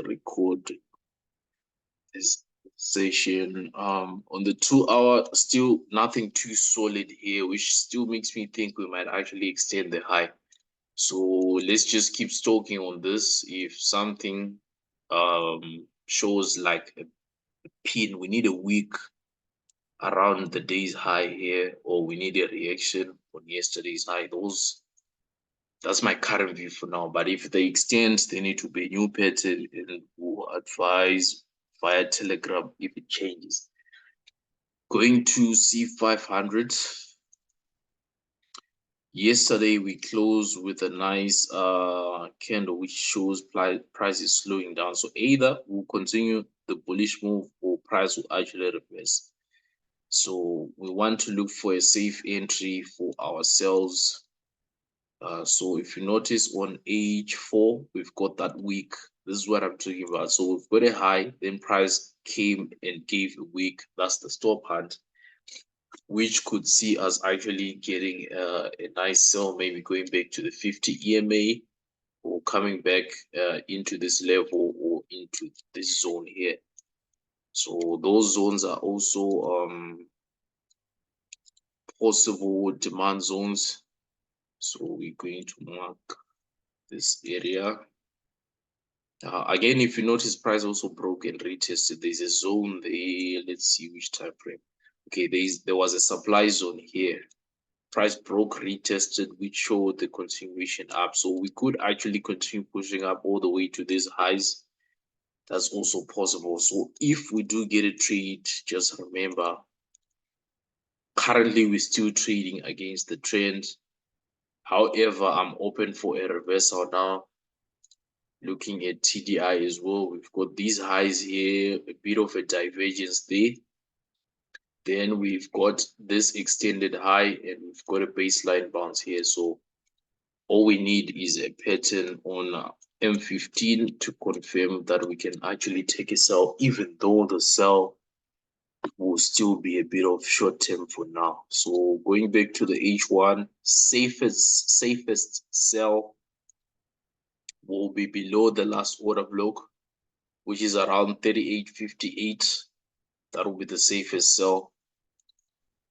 record this session. On the 2 hour, still nothing too solid here, which still makes me think we might actually extend the high. So let's just keep stalking on this. If something shows like a pin, we need a week around the day's high here, or we need a reaction on yesterday's high. That's my current view for now. But if they extend, they need to be a new pattern, and we'll advise via Telegram if it changes. Going to C500. Yesterday we closed with a nice candle which shows price is slowing down. So either we'll continue the bullish move or price will actually reverse. So we want to look for a safe entry for ourselves. So if you notice on H4, we've got that week. This is what I'm talking about. So we've got a high, then price came and gave a week. That's the stop hunt, which could see us actually getting a nice sell, maybe going back to the 50 EMA or coming back into this level or into this zone here. So those zones are also possible demand zones. So we're going to mark this area. Again, if you notice, price also broke and retested. There's a zone there. Let's see which time frame. Okay, there was a supply zone here. Price broke, retested, which showed the continuation up. So we could actually continue pushing up all the way to these highs. That's also possible. So if we do get a trade, just remember, currently we're still trading against the trend. However, I'm open for a reversal now. Looking at TDI as well, we've got these highs here, a bit of a divergence there. Then we've got this extended high and we've got a baseline bounce here. So all we need is a pattern on M15 to confirm that we can actually take a sell, even though the sell will still be a bit of short term for now. So going back to the H1, safest sell will be below the last order block, which is around 38.58. That will be the safest sell.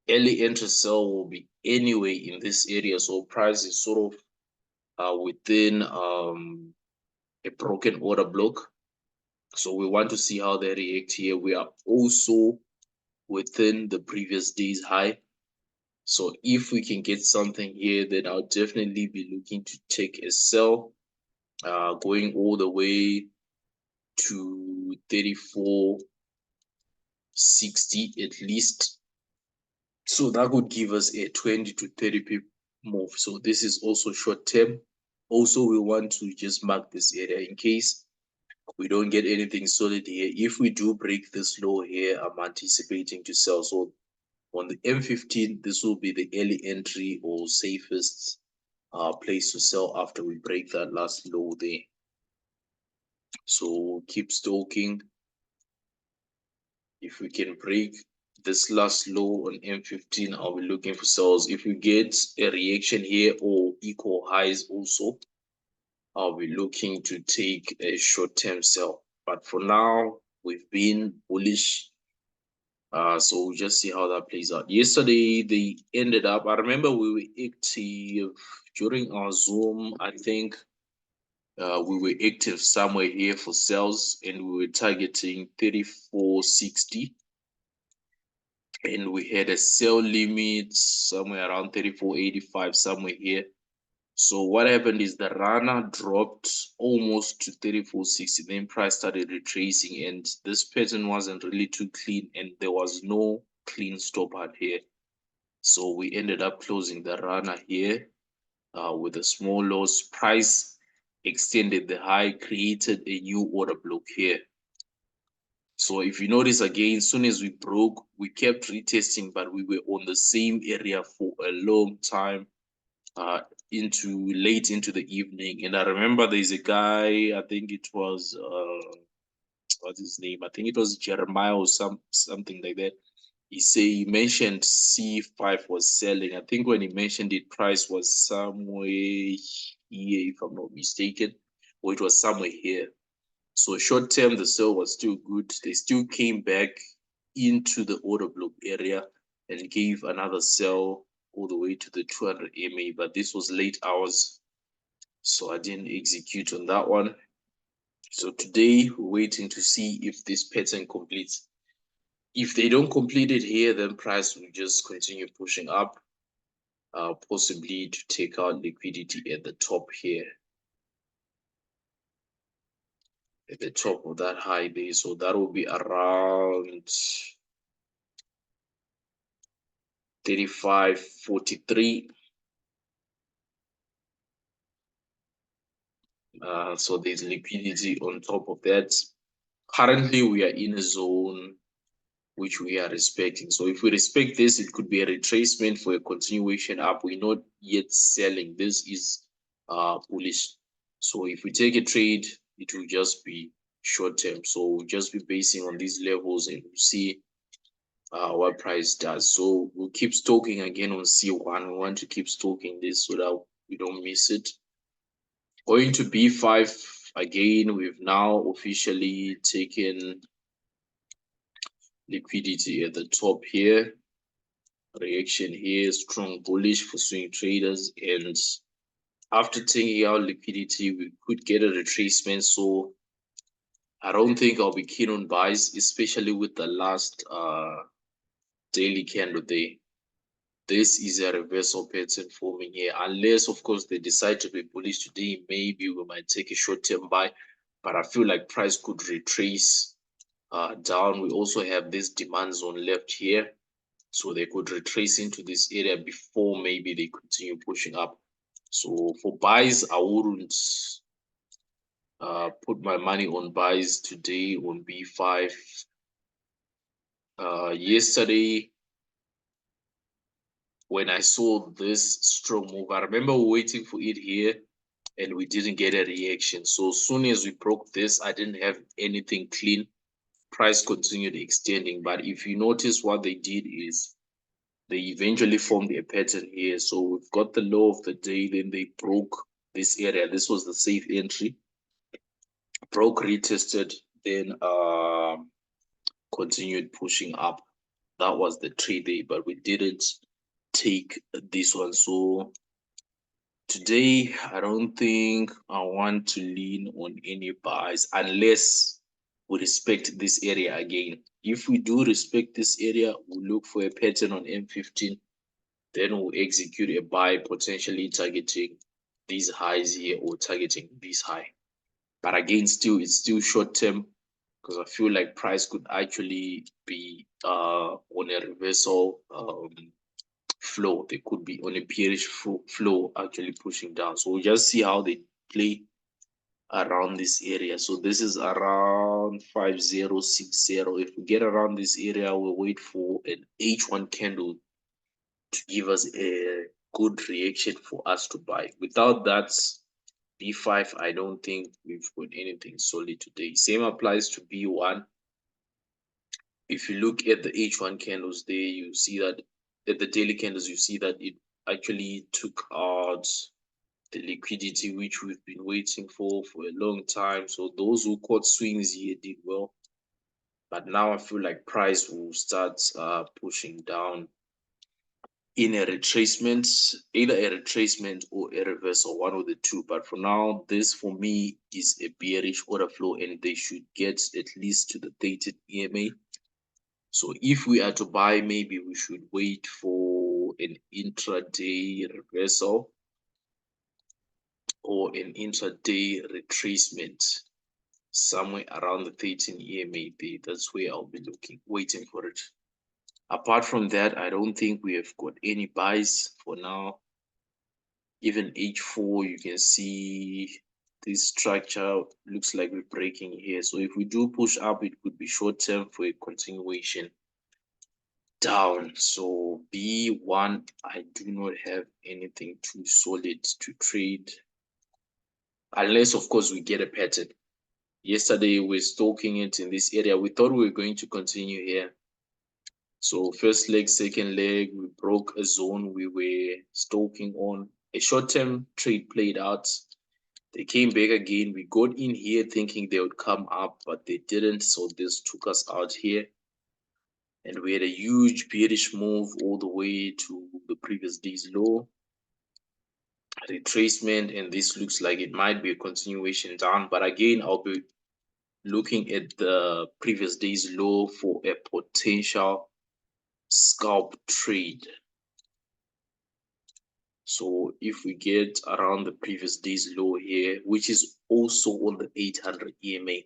Early entry sell will be anyway in this area. So price is sort of within a broken order block. So we want to see how they react here. We are also within the previous day's high. So if we can get something here, then I'll definitely be looking to take a sell, going all the way to 34.60 at least. So that would give us a 20 to 30 pip move. So this is also short term. Also, we want to just mark this area in case we don't get anything solid here. If we do break this low here, I'm anticipating to sell. So on the M15, this will be the early entry or safest place to sell after we break that last low there. So keep stalking. If we can break this last low on M15, I'll be looking for sells. If we get a reaction here or equal highs also, I'll be looking to take a short-term sell. But for now, we've been bullish. So we'll just see how that plays out. Yesterday, they ended up, I remember we were active during our Zoom. I think we were active somewhere here for sales and we were targeting 34.60. And we had a sell limit somewhere around 34.85, somewhere here. So what happened is the runner dropped almost to 34.60, then price started retracing, and this pattern wasn't really too clean, and there was no clean stop out here. So we ended up closing the runner here with a small loss. Price extended the high, created a new order block here. So if you notice again, as soon as we broke, we kept retesting, but we were on the same area for a long time, late into the evening. And I remember there's a guy, I think it was what's his name? I think it was Jeremiah or something like that. He mentioned C5 was selling. I think when he mentioned it, price was somewhere here, if I'm not mistaken, or it was somewhere here. So short term, the sell was still good. They still came back into the order block area and gave another sell all the way to the 200 MA, but this was late hours, so I didn't execute on that one. So today we're waiting to see if this pattern completes. If they don't complete it here, then price will just continue pushing up, possibly to take out liquidity at the top here, at the top of that high there. So that will be around 35.43. So there's liquidity on top of that. Currently, we are in a zone which we are respecting. So if we respect this, it could be a retracement for a continuation up. We're not yet selling. This is bullish. So if we take a trade, it will just be short term. So we'll just be basing on these levels and we'll see what price does. So we'll keep stalking again on C1. We want to keep stalking this so that we don't miss it. Going to B5 again, we've now officially taken liquidity at the top here. Reaction here, strong bullish for swing traders, and after taking out liquidity, we could get a retracement. So I don't think I'll be keen on buys, especially with the last daily candle there. This is a reversal pattern forming here, unless of course they decide to be bullish today. Maybe we might take a short-term buy, but I feel like price could retrace down. We also have this demand zone left here, so they could retrace into this area before maybe they continue pushing up. So for buys, I wouldn't put my money on buys today on B5. Yesterday, when I saw this strong move, I remember waiting for it here and we didn't get a reaction. So as soon as we broke this, I didn't have anything clean. Price continued extending. But if you notice, what they did is they eventually formed a pattern here. So we've got the low of the day, then they broke this area. This was the safe entry. Broke, retested, then continued pushing up. That was the trade day, but we didn't take this one. So today, I don't think I want to lean on any buys unless we respect this area again. If we do respect this area, we'll look for a pattern on M15. Then we'll execute a buy, potentially targeting these highs here or targeting this high. But again, it's still short term because I feel like price could actually be on a reversal flow. They could be on a bearish flow actually pushing down. So we'll just see how they play around this area. So this is around 5060. If we get around this area, we'll wait for an H1 candle to give us a good reaction for us to buy. Without that, B5, I don't think we've got anything solid today. Same applies to B1. If you look at the H1 candles there, you see that at the daily candles, you see that it actually took out the liquidity which we've been waiting for a long time. So those who caught swings here did well. But now I feel like price will start pushing down in a retracement, either a retracement or a reversal, one of the two. But for now, this for me is a bearish order flow and they should get at least to the 30 EMA. So if we are to buy, maybe we should wait for an intraday reversal or an intraday retracement somewhere around the 13 EMA. That's where I'll be waiting for it. Apart from that, I don't think we have got any buys for now. Even H4, you can see this structure looks like we're breaking here. So if we do push up, it could be short term for a continuation down. So B1, I do not have anything too solid to trade. Unless, of course, we get a pattern. Yesterday, we're stalking it in this area. We thought we were going to continue here. So first leg, second leg, we broke a zone we were stalking on. A short-term trade played out. They came back again. We got in here thinking they would come up, but they didn't. So this took us out here. And we had a huge bearish move all the way to the previous day's low. Retracement, and this looks like it might be a continuation down. But again, I'll be looking at the previous day's low for a potential scalp trade. So if we get around the previous day's low here, which is also on the 800 EMA.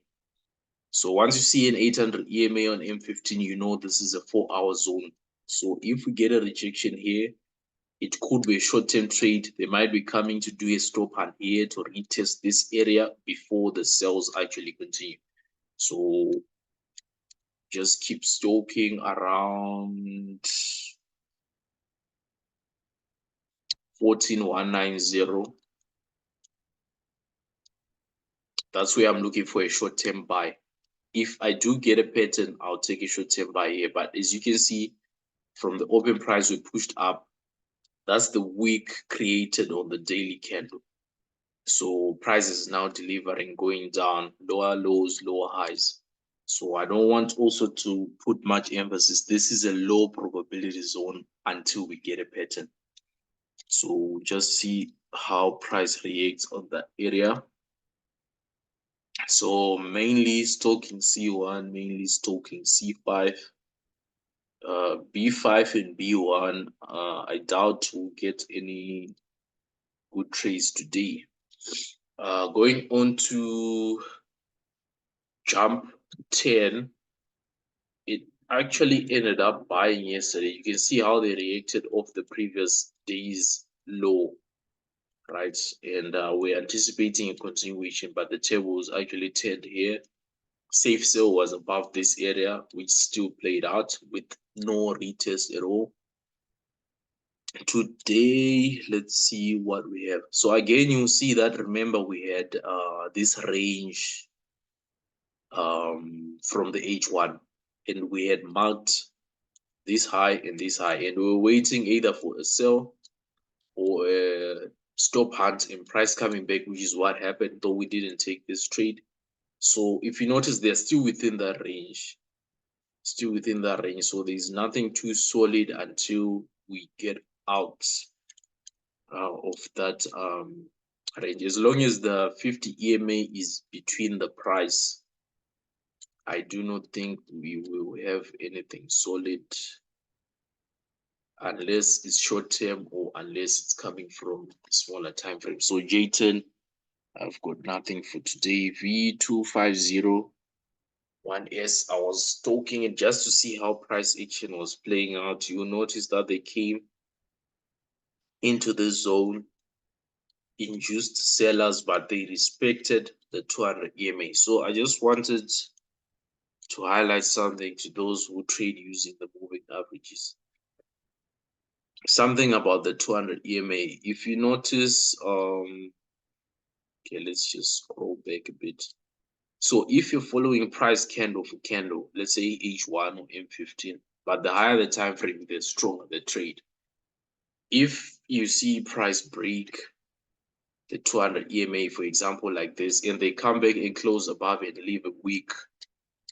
So once you see an 800 EMA on M15, you know this is a 4-hour zone. So if we get a rejection here, it could be a short-term trade. They might be coming to do a stop hunt here to retest this area before the sales actually continue. So just keep stalking around 14190. That's where I'm looking for a short-term buy. If I do get a pattern, I'll take a short-term buy here. But as you can see, from the open price, we pushed up. That's the wick created on the daily candle. So price is now delivering, going down, lower lows, lower highs. So I don't want also to put much emphasis. This is a low probability zone until we get a pattern. So just see how price reacts on that area. So mainly stalking C1, mainly stalking C5. B5 and B1, I doubt we'll get any good trades today. Going on to jump 10, it actually ended up buying yesterday. You can see how they reacted off the previous day's low, right? And we're anticipating a continuation, but the table was actually turned here. Safe sell was above this area, which still played out with no retest at all. Today, let's see what we have. So again, you see that, remember, we had this range from the H1, and we had marked this high and this high, and we were waiting either for a sell or a stop hunt and price coming back, which is what happened, though we didn't take this trade. So if you notice, they're still within that range, so there's nothing too solid until we get out of that range. As long as the 50 EMA is between the price, I do not think we will have anything solid unless it's short term or unless it's coming from a smaller time frame. So J10, I've got nothing for today. V2501S, I was stalking it just to see how price action was playing out. You notice that they came into the zone, induced sellers, but they respected the 200 EMA. So I just wanted to highlight something to those who trade using the moving averages. Something about the 200 EMA. If you notice, okay, let's just scroll back a bit. So if you're following price candle for candle, let's say H1 or M15, but the higher the time frame, the stronger the trade. If you see price break the 200 EMA, for example, like this, and they come back and close above it and leave a weak,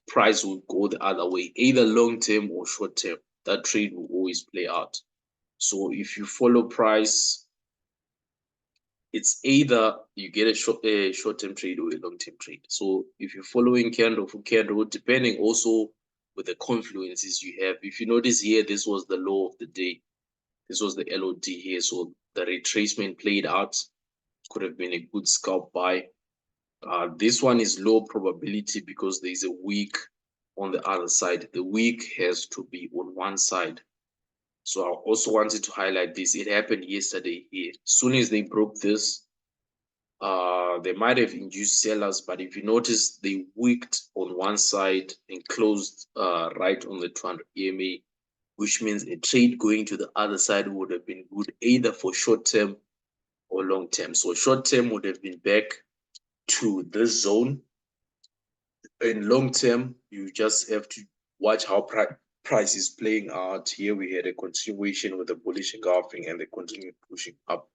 price will go the other way, either long term or short term. That trade will always play out. So if you follow price, it's either you get a short-term trade or a long-term trade. So if you're following candle for candle, depending also with the confluences you have. If you notice here, this was the low of the day. This was the LOD here. So the retracement played out. Could have been a good scalp buy. This one is low probability because there's a wick on the other side. The wick has to be on one side. So I also wanted to highlight this. It happened yesterday here. As soon as they broke this, they might have induced sellers, but if you notice, they wicked on one side and closed right on the 200 EMA, which means a trade going to the other side would have been good either for short term or long term. So short term would have been back to this zone. In long term, you just have to watch how price is playing out. Here we had a continuation with the bullish engulfing and they continued pushing up.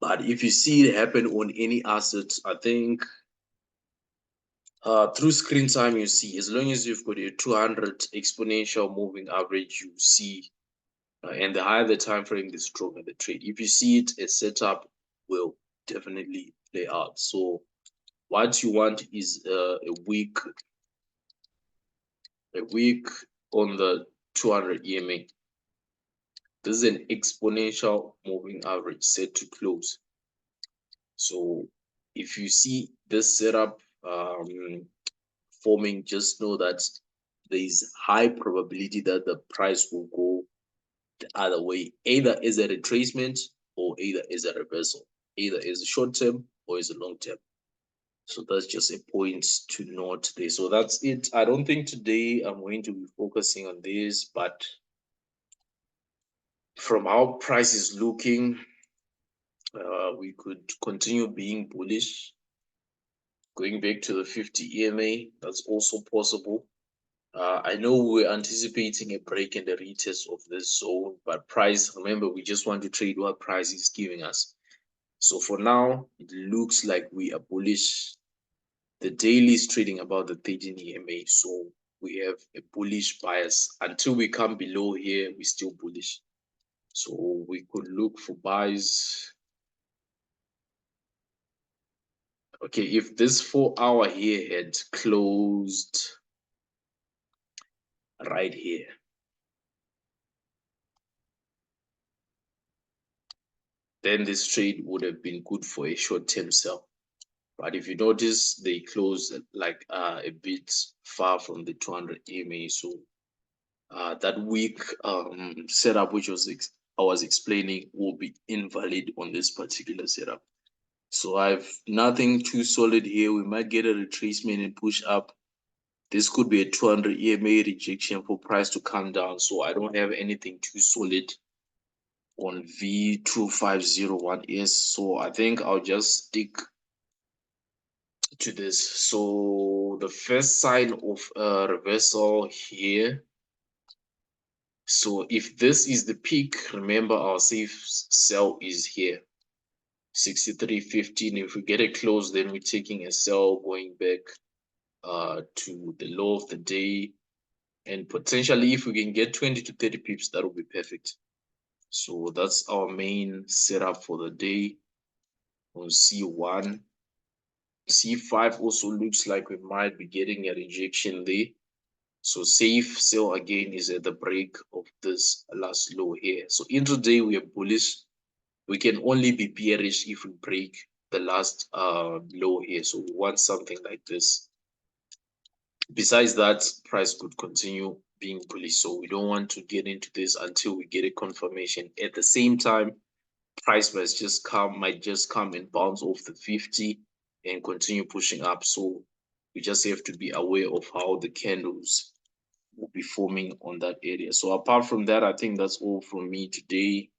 But if you see it happen on any asset, I think through screen time, you see, as long as you've got a 200 exponential moving average, you see, and the higher the time frame, the stronger the trade. If you see it, a setup will definitely play out. So what you want is a week on the 200 EMA. This is an exponential moving average set to close. So if you see this setup forming, just know that there is high probability that the price will go the other way, either as a retracement or either as a reversal, either as a short term or as a long term. So that's just a point to note there. So that's it. I don't think today I'm going to be focusing on this, but from how price is looking, we could continue being bullish. Going back to the 50 EMA, that's also possible. I know we're anticipating a break and a retest of this zone, but price, remember, we just want to trade what price is giving us. So for now, it looks like we are bullish. The daily is trading about the 13 EMA, so we have a bullish bias. Until we come below here, we're still bullish. So we could look for buys. Okay, if this 4-hour here had closed right here, then this trade would have been good for a short-term sell. But if you notice, they closed like a bit far from the 200 EMA. So that weak setup, which I was explaining, will be invalid on this particular setup. So I've nothing too solid here. We might get a retracement and push up. This could be a 200 EMA rejection for price to come down. So I don't have anything too solid on V2501S. So I think I'll just stick to this. So the first sign of a reversal here. So if this is the peak, remember our safe sell is here, 63.15. If we get a close, then we're taking a sell going back to the low of the day, and potentially if we can get 20 to 30 pips, that will be perfect. So that's our main setup for the day on C1. C5 also looks like we might be getting a rejection there. So safe sell again is at the break of this last low here. So intraday we are bullish. We can only be bearish if we break the last low here. So we want something like this. Besides that, price could continue being bullish. So we don't want to get into this until we get a confirmation. At the same time, price might just come and bounce off the 50 and continue pushing up. So we just have to be aware of how the candles will be forming on that area. So apart from that, I think that's all from me today.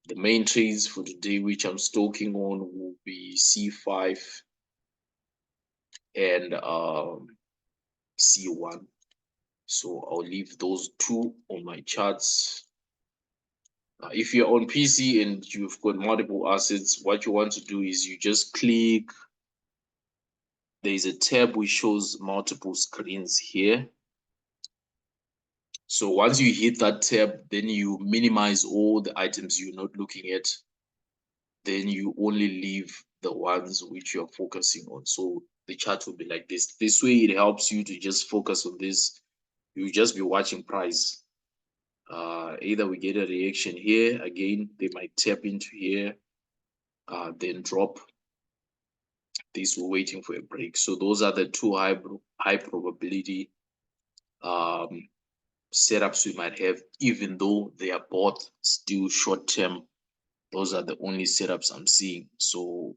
The main trades for today, which I'm stalking on, will be C5 and C1. So I'll leave those two on my charts. If you're on PC and you've got multiple assets, what you want to do is you just click. There's a tab which shows multiple screens here. So once you hit that tab, then you minimize all the items you're not looking at. Then you only leave the ones which you're focusing on. So the chart will be like this. This way it helps you to just focus on this. You'll just be watching price. Either we get a reaction here, again, they might tap into here, then drop. This we're waiting for a break. So those are the two high probability setups we might have, even though they are both still short term. Those are the only setups I'm seeing. So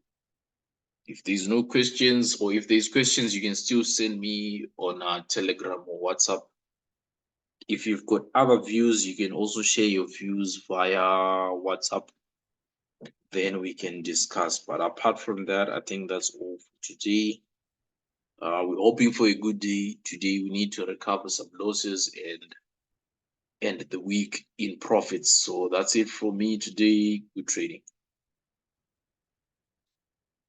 if there's no questions, or if there's questions, you can still send me on Telegram or WhatsApp. If you've got other views, you can also share your views via WhatsApp. Then we can discuss. But apart from that, I think that's all for today. We're hoping for a good day today. We need to recover some losses and end the week in profits. So that's it for me today. Good trading.